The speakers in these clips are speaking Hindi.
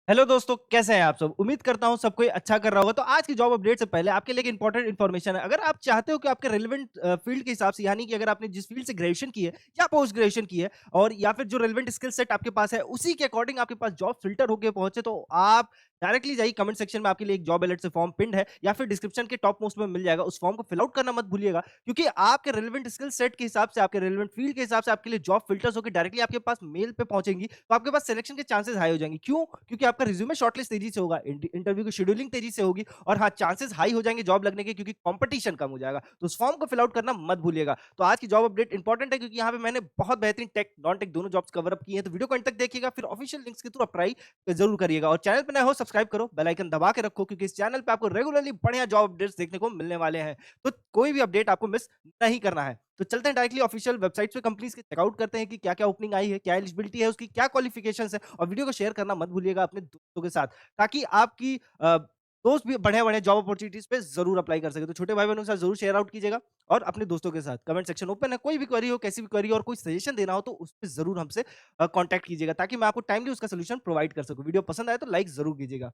हेलो दोस्तों, कैसे हैं आप सब? उम्मीद करता हूँ सब कोई अच्छा कर रहा होगा। तो आज की जॉब अपडेट से पहले आपके लिए एक इंपॉर्टेंट इन्फॉर्मेशन है। अगर आप चाहते हो कि आपके रिलेवेंट फील्ड के हिसाब से, यानी कि अगर आपने जिस फील्ड से ग्रेजुएशन की है या पोस्ट ग्रेजुएशन की है, और या फिर जो रिलेवेंट स्किल सेट आपके पास है उसी के अकॉर्डिंग आपके पास जॉब फिल्टर होकर पहुंचे, तो आप डायरेक्टली जाइए कमेंट सेक्शन में। आपके लिए एक जॉब अलर्ट से फॉर्म पिंड है या फिर डिस्क्रिप्शन के टॉप मोस्ट में मिल जाएगा। उस फॉर्म को फिल आउट करना मत भूलिएगा, क्योंकि आपके रिलेवेंट स्किल सेट के हिसाब से, आपके रिलेवेंट फील्ड के हिसाब से आपके लिए जॉब फिल्टर्स होकर डायरेक्टली आपके पास मेल पे पहुंचेंगी। तो आपके पास सिलेक्शन के चांसेस हाई हो जाएंगे। क्यों? क्योंकि आपका रिज्यूमे शॉर्टलिस्ट तेजी से होगा, इंटरव्यू की शेड्यूलिंग तेजी से होगी, और हाँ, चांसेस हाई हो जाएंगे जॉब लगने के, क्योंकि कंपटीशन कम हो जाएगा। तो उस फॉर्म को फिल आउट करना मत भूलिएगा। तो आज की जॉब अपडेट इंपॉर्टेंट है, क्योंकि यहाँ पे मैंने बहुत बेहतरीन टेक नॉन टेक दोनों जॉब्स कवर अप की हैं। तो वीडियो को अंत तक देखिएगा, फिर ऑफिशियल लिंक्स के थ्रू अप्लाई जरूर करिएगा। और चैनल पर नए हो, सब्सक्राइब करो, बेल आइकन दबा के रखो, क्योंकि इस चैनल पे आपको रेगुलरली बढ़िया जॉब अपडेट्स देखने को मिलने वाले हैं। तो कोई भी अपडेट आपको मिस नहीं करना है। तो चलते हैं डायरेक्टली ऑफिशियल वेबसाइट पे कंपनीज के चेकआउट करते हैं कि क्या क्या ओपनिंग आई है, क्या एलिजिबिलिटी है, उसकी क्या क्वालिफिकेशंस है। और वीडियो को शेयर करना मत भूलिएगा अपने दोस्तों के साथ, ताकि आपकी दोस्त भी बढ़िया-बढ़िया जॉब अपॉर्चुनिटीज पे जरूर अप्लाई कर सके। तो छोटे भाई बहनों के साथ जरूर शेयर आउट कीजिएगा, और अपने दोस्तों के साथ कमेंट सेक्शन ओपन है। कोई भी क्वेरी हो, कैसी भी क्वेरी हो, और कोई सजेशन देना हो, तो उस पे जरूर हमसे कांटेक्ट कीजिएगा, ताकि मैं आपको टाइमली उसका सोल्यूशन प्रोवाइड कर सकूं। वीडियो पसंद आए तो लाइक जरूर कीजिएगा।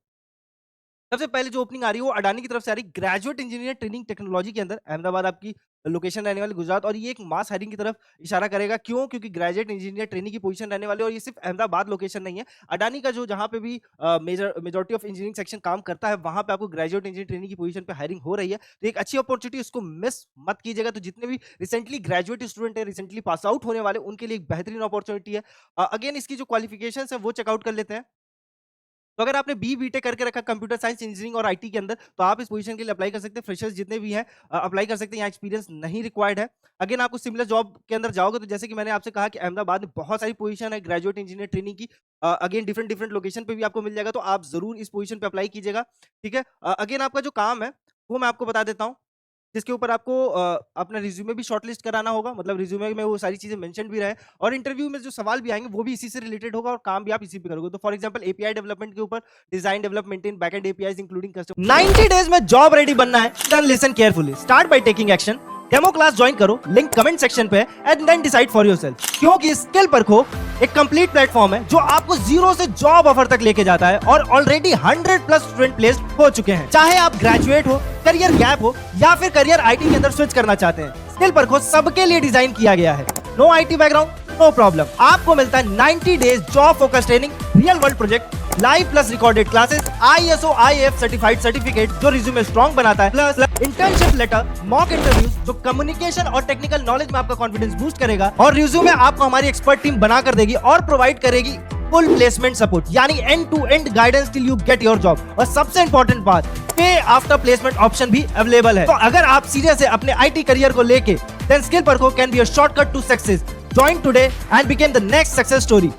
सबसे पहले जो ओपनिंग आ रही है वो अडानी की तरफ से आ रही है, ग्रेजुएट इंजीनियर ट्रेनिंग टेक्नोलॉजी के अंदर। अहमदाबाद आपकी लोकेशन रहने वाली, गुजरात। और ये एक मास हायरिंग की तरफ इशारा करेगा। क्यों? क्योंकि ग्रेजुएट इंजीनियर ट्रेनिंग की पोजीशन रहने वाली है, और ये सिर्फ अहमदाबाद लोकेशन नहीं है। अडानी का जो जहां पे भी मेजोरिटी ऑफ इंजीनियरिंग सेक्शन काम करता है, वहां पे आपको ग्रेजुएट इंजीनियर ट्रेनिंग की पोजीशन पे हायरिंग हो रही है। तो एक अच्छी अपॉर्चुनिटी, उसको मिस मत कीजिएगा। तो जितने भी रिसेंटली ग्रेजुएट स्टूडेंट है, रिसेंटली पास आउट होने वाले, उनके लिए एक बेहतरीन अपॉर्चुनिटी है। अगेन, इसकी जो क्वालिफिकेशन है वो चेकआउट कर लेते हैं। तो अगर आपने बीटेक करके रखा कंप्यूटर साइंस इंजीनियरिंग और आईटी के अंदर, तो आप इस पोजीशन के लिए अप्लाई कर सकते हैं। फ्रेशर्स जितने भी हैं अप्लाई कर सकते हैं, यहाँ एक्सपीरियंस नहीं रिक्वायर्ड है। अगेन, आपको सिमिलर जॉब के अंदर जाओगे तो जैसे कि मैंने आपसे कहा कि अहमदाबाद में बहुत सारी पोजीशन है ग्रेजुएट इंजीनियर ट्रेनिंग की। अगेन, डिफरेंट डिफरेंट लोकेशन पे भी आपको मिल जाएगा, तो आप जरूर इस पोजीशन पे अप्लाई कीजिएगा। ठीक है। अगेन, आपका जो काम है वो मैं आपको बता देता हूँ, जिसके ऊपर आपको अपना रिज्यूमे भी शॉर्टलिस्ट कराना होगा। मतलब रिज्यूमे में वो सारी चीजें मेंशन भी रहे, और इंटरव्यू में जो सवाल भी आएंगे वो भी इसी से रिलेटेड होगा, और काम भी आप इसी पे करोगे। तो फॉर एग्जांपल, एपीआई डेवलपमेंट के ऊपर, design development in backend APIs including custom. 90 days में जॉब रेडी बनना है, then listen carefully, start by taking action. Demo class join करो, लिंक कमेंट सेक्शन पे, and then decide for yourself. क्योंकि स्किल परखो एक कंप्लीट प्लेटफॉर्म है जो आपको जीरो से जॉब ऑफर तक लेके जाता है, और ऑलरेडी 100 प्लस स्टूडेंट प्लेस्ड हो चुके हैं। चाहे आप ग्रेजुएट हो, करियर गैप हो, या फिर करियर आईटी के अंदर स्विच करना चाहते हैं, स्किल परखो सबके लिए डिजाइन किया गया है। No IT background, no problem. आपको मिलता है 90 days job focus training, real world project, live plus recorded classes, ISO IAF certified certificate जो रिज्यूमे स्ट्रांग बनाता है, plus internship letter, mock interviews जो कम्युनिकेशन और टेक्निकल नॉलेज में आपका कॉन्फिडेंस बूस्ट करेगा, और रिज्यूमे आपको हमारी एक्सपर्ट टीम बना कर देगी और प्रोवाइड करेगी फुल प्लेसमेंट सपोर्ट, यानी end to end guidance till you get your job. और सबसे इंपॉर्टेंट बात, पे आफ्टर प्लेसमेंट ऑप्शन भी अवेलेबल है। तो अगर आप सीरियस है अपने आईटी करियर को लेके, देन स्किल परखो can be a shortcut to success. Join today and become the next success story.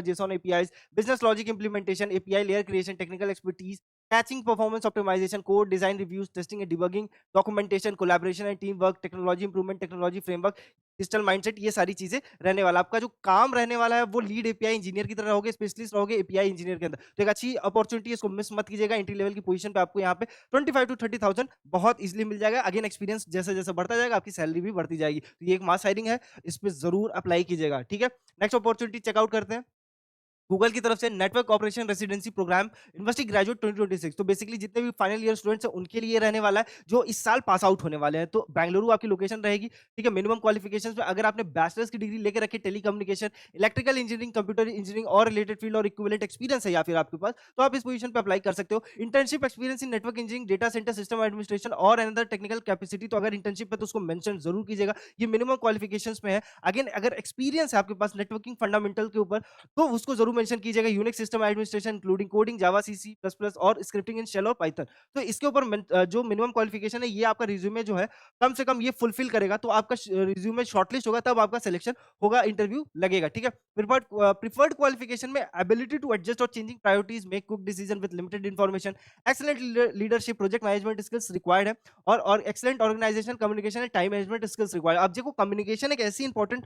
JSON APIs, business logic implementation, API layer creation, technical expertise, catching performance optimization, code design reviews, testing and debugging, documentation, collaboration and teamwork, technology improvement, technology framework, digital mindset, ये सारी चीजें रहने वाला। आपका जो काम रहने वाला है वो लीड एपीआई इंजीनियर की तरह रहोगे, स्पेशलिस्ट रहोगे एपीआई इंजीनियर के अंदर। तो एक अच्छी अपॉर्चुनिटी है, इसको मिस मत कीजिएगा। एंट्री लेवल की पोजीशन पे आपको यहाँ पे 25 to 30,000 बहुत इजीली मिल जाएगा। अगेन, एक्सपीरियंस जैसे जैसे बढ़ता जाएगा आपकी सैलरी भी बढ़ती जाएगी। तो ये एक मास हायरिंग है, इस पे जरूर अप्लाई कीजिएगा। ठीक है। नेक्स्ट अपॉर्चुनिटी चेकआउट करते हैं गूगल की तरफ से, network operation residency program university graduate 2026। तो बेसिकली जितने भी फाइनल ईयर स्टूडेंट्स हैं उनके लिए रहने वाला है, जो इस साल पास आउट होने वाले हैं। तो बेंगलुरु आपकी लोकेशन रहेगी। ठीक है। मिनिमम क्वालिफिकेशंस में अगर आपने बैचलर्स की डिग्री लेकर रखी telecommunication, electrical engineering, computer engineering और रिलेटेड फील्ड, और इक्विवेलेंट एक्सपीरियंस है या फिर आपके पास, तो आप इस पोजीशन पे अप्लाई कर सकते हो। Internship experience in network engineering, data centre system administration और अनदर टेक्निकल कैपेसिटी। तो अगर इंटर्नशिप है तो उसको मेंशन जरूर कीजिएगा, ये मिनिमम क्वालिफिकेशंस में है। अगेन, अगर एक्सपीरियंस है आपके पास नेटवर्किंग फंडामेंटल के ऊपर, तो उसको जरूर मेंशन कीजिएगा। Unix system administration including coding, Java, C C plus plus और स्क्रिप्टिंग इन शेल और पाइथन। तो इसके ऊपर जो मिनिमम क्वालिफिकेशन है, ये आपका रिज्यूमे जो है कम से कम ये फुलफिल करेगा, तो आपका रिज्यूमे शॉर्टलिस्ट होगा, तब आपका सिलेक्शन होगा, इंटरव्यू लगेगा। ठीक है। प्रिफर्ड क्वालिफिकेशन में एबिलिटी टू एडजस्ट और changing priorities, make quick decision with limited information, excellent leadership, project management skills required है, और excellent organisation, communication and time management skills required. अब देखो, कम्युनिकेशन एक ऐसी इंपॉर्टेंट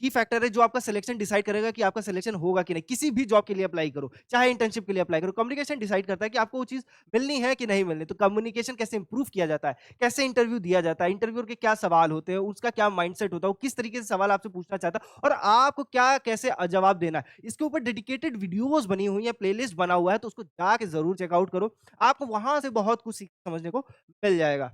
की फैक्टर है जो आपका सिलेक्शन डिसाइड करेगा कि आपका सिलेक्शन होगा कि नहीं। किसी भी जॉब के लिए अप्लाई करो, चाहे इंटर्नशिप के लिए अप्लाई करो, कम्युनिकेशन डिसाइड करता है कि आपको वो चीज़ मिलनी है कि नहीं मिलनी। तो कम्युनिकेशन कैसे इंप्रूव किया जाता है, कैसे इंटरव्यू दिया जाता है, इंटरव्यूअर के क्या सवाल होते हैं, उसका क्या माइंडसेट होता है, वो किस तरीके से सवाल आपसे पूछना चाहता है और आपको क्या कैसे जवाब देना है। इसके ऊपर डेडिकेटेड वीडियोज़ बनी हुई हैं, प्लेलिस्ट बना हुआ है, तो उसको जाके ज़रूर चेकआउट करो। आपको वहाँ से बहुत कुछ सीख समझने को मिल जाएगा।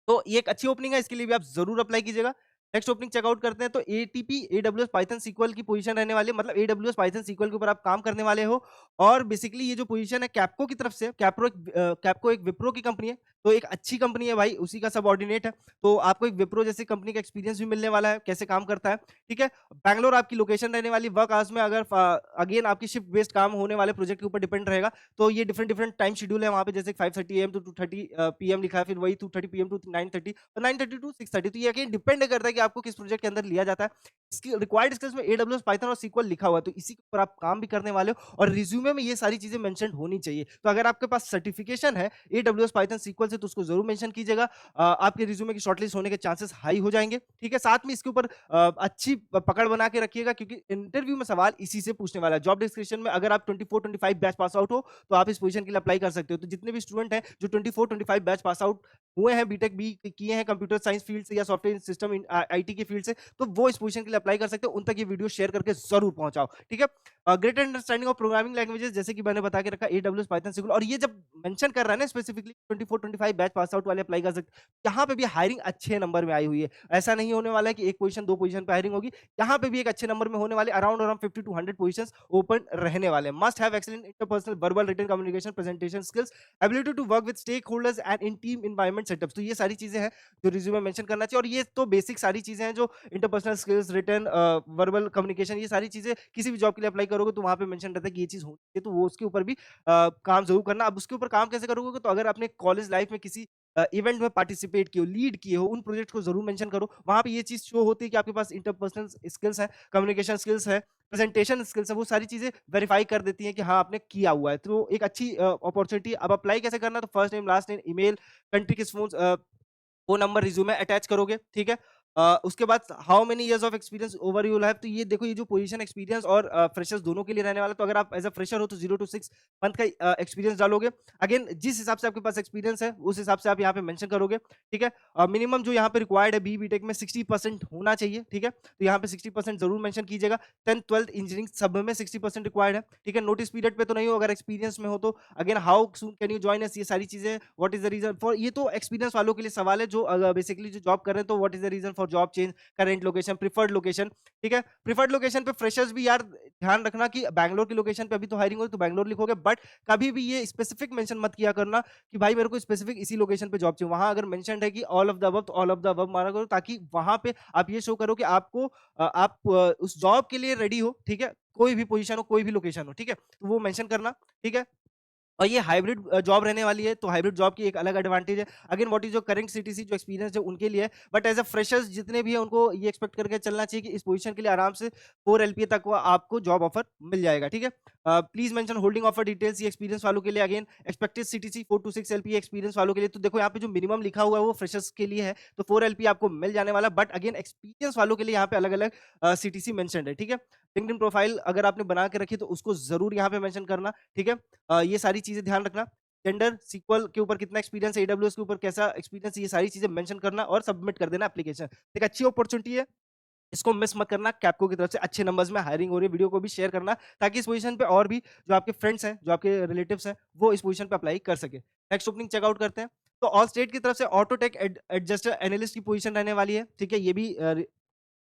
तो ये एक अच्छी ओपनिंग है, इसके लिए भी आप ज़रूर अप्लाई कीजिएगा। नेक्स्ट ओपनिंग चेकआउट करते हैं तो एटीपी एडब्ल्यूएस पाइथन सीक्वल की पोजीशन रहने वाली है, मतलब एडब्ल्यूएस पाइथन सीक्वल के ऊपर आप काम करने वाले हो और बेसिकली ये जो पोजीशन है कैप्को की तरफ से, कैप्को एक विप्रो की कंपनी है, तो एक अच्छी कंपनी है भाई, उसी का सबऑर्डिनेट है। तो आपको एक विप्रो जैसी कंपनी का एक्सपीरियंस भी मिलने वाला है, कैसे काम करता है, ठीक है? बैंगलोर आपकी लोकेशन रहने वाली, वर्क आवर्स में अगर अगेन आपकी शिफ्ट बेस्ड काम होने वाले प्रोजेक्ट के ऊपर डिपेंड रहेगा, तो ये डिफरेंट डिफरेंट टाइम शेड्यूल है वहाँ पे, जैसे 5:30 एएम टू 2:30 पीएम लिखा है, फिर वही 2:30 पीएम टू 9:30 और 9:30 टू 6:30। तो ये अगेन डिपेंड करता है कि आपको किस प्रोजेक्ट के अंदर लिया जाता है। इसकी रिक्वायर्ड स्किल्स में एडब्ल्यूएस, पाइथन और सीक्वल लिखा हुआ है, तो इसी के ऊपर आप काम भी करने वाले हो और रिज्यूमे में ये सारी चीजें मेंशन होनी चाहिए। तो अगर आपके पास सर्टिफिकेशन है एडब्ल्यूएस, पाइथन, सीक्वल से, तो उसको जरूर मेंशन कीजिएगा। आपके रिज्यूमे की शॉर्टलिस्ट होने के चांसेस हाई हो जाएंगे, ठीक है? साथ में इसके ऊपर अच्छी पकड़ बना के रखिएगा, क्योंकि इंटरव्यू में सवाल इसी से पूछने वाला है। जॉब डिस्क्रिप्शन में अगर आप 24-25 बैच पास आउट हो, तो आप इस पोजीशन के लिए अप्लाई कर सकते हो। तो जितने भी स्टूडेंट हैं जो 24-25 बैच पास आउट हुए हैं, बीटेक भी किए हैं कंप्यूटर साइंस फील्ड से या सॉफ्टवेयर सिस्टम आईटी के फील्ड से, तो वो इस पोजीशन के लिए अप्लाई कर सकते हो। उन तक ये वीडियो शेयर करके जरूर पहुंचाओ, ठीक है? Great understanding of programming languages, जैसे कि मैंने बता के रखा, एडब्ल्यूएस, पाइथन, सीक्वल, और ये जब मेंशन कर रहा है ना स्पेसिफिकली 24-25 बैच पास आउट वाले अप्लाई कर सकते हैं, यहाँ पे भी हायरिंग अच्छे नंबर में आई हुई है। ऐसा नहीं होने वाला है कि एक पोजीशन दो पोजीशन पे हायरिंग होगी, यहाँ पे भी एक अच्छे नंबर में होने वाले, around around 50 to 100 positions open रहने वाले हैं। Must have excellent interpersonal verbal written communication presentation skills, ability to work with stakeholders and in team environment setups. तो ये सारी चीजें हैं जो रिज्यूमे मेंशन करना चाहिए, और ये तो बेसिक सारी चीजें हैं जो interpersonal skills, written, verbal communication, ये सारी चीजें किसी भी जॉब के लिए अप्लाई करोगे तो वहां पे मेंशन रहता है कि ये चीज होनी चाहिए, तो वो उसके ऊपर भी काम जरूर करना। अब उसके ऊपर काम कैसे करोगे? तो अगर अपने कॉलेज लाइफ में किसी इवेंट में पार्टिसिपेट किए हो, लीड किए हो, उन प्रोजेक्ट को जरूर मेंशन करो। वहां पे ये चीज शो होती है कि आपके पास इंटरपर्सनल स्किल्स है, कम्युनिकेशन स्किल्स है, प्रेजेंटेशन स्किल्स है, वो सारी चीजें वेरीफाई कर देती हैं कि हाँ आपने किया हुआ है। तो एक अच्छी अपॉर्चुनिटी। अब अप्लाई कैसे करना है? तो first name, last name, email, country किस वो नंबर रिज्यूमे अटैच करोगे, ठीक है? उसके बाद how many years of experience over you will have. तो ये देखो, ये जो पोजीशन एक्सपीरियंस और फ्रेशर्स दोनों के लिए रहने वाला है। तो अगर आप एज अ फ्रेशर हो तो 0 टू 6 मंथ का एक्सपीरियंस डालोगे। अगेन जिस हिसाब से आपके पास एक्सपीरियंस है उस हिसाब से आप यहाँ पे मेंशन करोगे, ठीक है? मिनिमम जो यहाँ पे रिक्वायर्ड है बीटेक में 60% होना चाहिए, ठीक है? तो यहाँ पे 60% जरूर मेंशन कीजिएगा। 10th 12th इंजीनियरिंग सब में 60% रिक्वायर्ड है, ठीक है? नोटिस पीरियड पे तो नहीं हो, अगर एक्सपीरियंस में हो तो। Again how soon can you join us, ये सारी चीजें, what is the reason for, ये तो एक्सपीरियंस वालों के लिए सवाल है जो बेसिकली जो जॉब कर रहे हैं, तो what is the reason for job change, current location, preferred location, ठीक है? प्रिफर्ड लोकेशन पे फ्रेशर्स भी यार ध्यान रखना कि बैंगलोर की लोकेशन पे अभी तो हायरिंग हो तो बैंगलोर लिखोगे, बट कभी भी ये स्पेसिफिक मेंशन मत किया करना कि भाई मेरे को स्पेसिफिक इसी लोकेशन पे जॉब चाहिए। वहां अगर मेंशन है कि ऑल ऑफ द अबव, तो ऑल ऑफ द अबव माना करो, ताकि वहां पे आप ये शो करो कि आपको आप उस जॉब के लिए रेडी हो, ठीक है? कोई भी पोजीशन हो, कोई भी लोकेशन हो, ठीक है? तो वो मेंशन करना, ठीक है? और ये हाइब्रिड जॉब रहने वाली है, तो हाइब्रिड जॉब की एक अलग एडवांटेज है। अगेन व्हाट इज जो करंट सीटीसी जो एक्सपीरियंस है उनके लिए, बट एज अ फ्रेशर्स जितने भी है उनको ये एक्सपेक्ट करके चलना चाहिए कि इस पोजीशन के लिए आराम से 4 एलपीए तक वो आपको जॉब ऑफर मिल जाएगा, ठीक है? Please mention holding offer details, ये एक्सपीरियंस वालों के लिए। Again expected CTC 4 to 6 LPA experience वालों के लिए। तो देखो यहाँ पे जो मिनिमम लिखा हुआ है वो फ्रेशर्स के लिए है, तो 4 एलपीए आपको मिल जाने वाला, बट अगेन एक्सपीरियंस वालों के लिए यहाँ पे अलग अलग सीटीसी मेंशन है, ठीक है? लिंक्डइन प्रोफाइल अगर आपने बना के रखी तो उसको जरूर यहाँ पे मेंशन करना, ठीक है? ये सारी चीजें ध्यान रखना। जेंडर, सीक्वल के ऊपर कितना एक्सपीरियंस है, एडब्ल्यूएस के ऊपर कैसा एक्सपीरियंस है, ये सारी चीजें मेंशन करना और सबमिट कर देना एप्लीकेशन। एक अच्छी अपॉर्चुनिटी है, इसको मिस मत करना। कैप्को की तरफ से अच्छे नंबर्स में हायरिंग हो रही है, वीडियो को भी शेयर करना, ताकि इस पोजीशन पे और भी जो आपके फ्रेंड्स हैं, जो आपके रिलेटिव्स हैं, वो इस पोजीशन पे अप्लाई कर सके। नेक्स्ट ओपनिंग चेकआउट करते हैं। तो ऑल स्टेट की तरफ से ऑटोटेक एडजस्टर एनालिस्ट की पोजीशन रहने वाली है, ठीक है? ये भी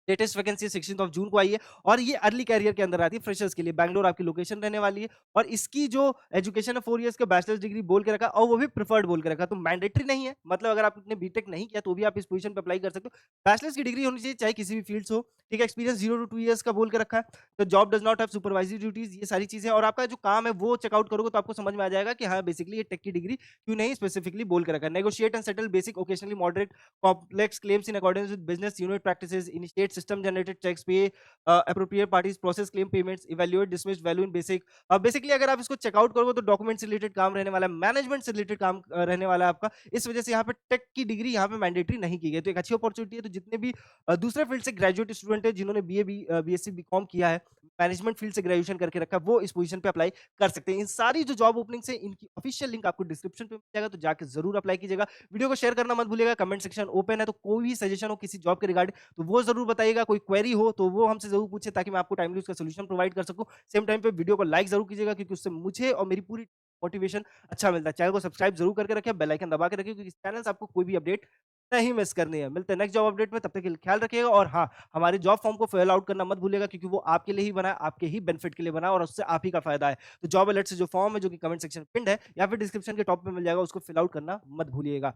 लेटेस्ट वैकेंसी 16 ऑफ जून को आई है और ये अर्ली कैरियर के अंदर आती है फ्रेशर्स के लिए। बैंगलोर आपकी लोकेशन रहने वाली है और इसकी जो एजुकेशन है 4 इयर्स का बैचलर्स डिग्री बोल के रखा और वो भी प्रिफर्ड बोल के रखा, तो मैंडेटरी नहीं है। मतलब अगर आपने बीटेक नहीं किया तो भी आप इस पोजीशन पे अप्लाई कर सकते हो। बैचलर्स की डिग्री होनी चाहिए चाहे किसी भी फील्ड से हो, ठीक है? एक्सपीरियंस 0 टू 2 इयर्स का बोल के रखा है। तो job does not have supervisory duties, ये सारी चीजें, और आपका जो काम है वो चेकआउट करोगे तो आपको समझ में आ जाएगा कि हाँ बेसिकली ये टेक की डिग्री क्यों नहीं स्पेसिफिकली बोल के रखा है। Negotiate and settle basic occasionally moderate complex claims in accordance with business unit practices, initiate system generated cheques, pay appropriate parties, process claim payments, evaluate dismissed value in basic. Basically अगर आप इसको चेकआउट करोगे तो डॉक्यूमेंट से रिलेटेड काम रहने वाला है, मैनेजमेंट से रिलेटेड काम रहने वाला है आपका। इस वजह से यहाँ पे टेक की डिग्री यहाँ पे मैंडेटरी नहीं की गई, तो एक अच्छी अपॉर्चुनिटी है। तो जितने भी दूसरे फील्ड से ग्रेजुएट स्टूडेंट है जिन्होंने बीए बीएससी बीकॉम किया है, मैनेजमेंट फील्ड से ग्रेजुएशन करके रखा है, वो इस पोजीशन पे अप्लाई कर सकते हैं। इन सारी जो जॉब ओपनिंग्स है इनकी ऑफिशियल लिंक आपको डिस्क्रिप्शन पे मिल जाएगा, तो जाके जरूर अप्लाई कीजिएगा। वीडियो को शेयर करना मत भूलिएगा। कमेंट सेक्शन ओपन है, तो कोई भी सजेशन हो किसी जॉब के रिगार्डिंग तो वो जरूर बताइएगा। कोई क्वेरी हो तो वो हमसे जरूर पूछे, ताकि मैं आपको टाइमली उसका सोल्यूशन प्रोवाइड कर सकूं। सेम टाइम पे वीडियो को लाइक जरूर कीजिएगा, क्योंकि उससे मुझे और मेरी पूरी मोटिवेशन अच्छा मिलता है। चैनल को सब्सक्राइब जरूर करके रखें, बेल आइकन दबा के रखें, क्योंकि इस चैनल से आपको कोई भी अपडेट नहीं मिस करनी है। मिलते हैं नेक्स्ट जॉब अपडेट में, तब तक के लिए ख्याल रखिएगा। और हाँ, हमारे जॉब फॉर्म को फिल आउट करना मत भूलिएगा, क्योंकि वो आपके लिए ही बना है, आपके ही बेनिफिट के लिए बना है, और उससे आप ही का फायदा है। तो जॉब अलर्ट से जो फॉर्म है, जो कि कमेंट सेक्शन में पिन्ड है या फिर डिस्क्रिप्शन के टॉप पे मिल जाएगा, उसको फिल आउट करना मत भूलिएगा।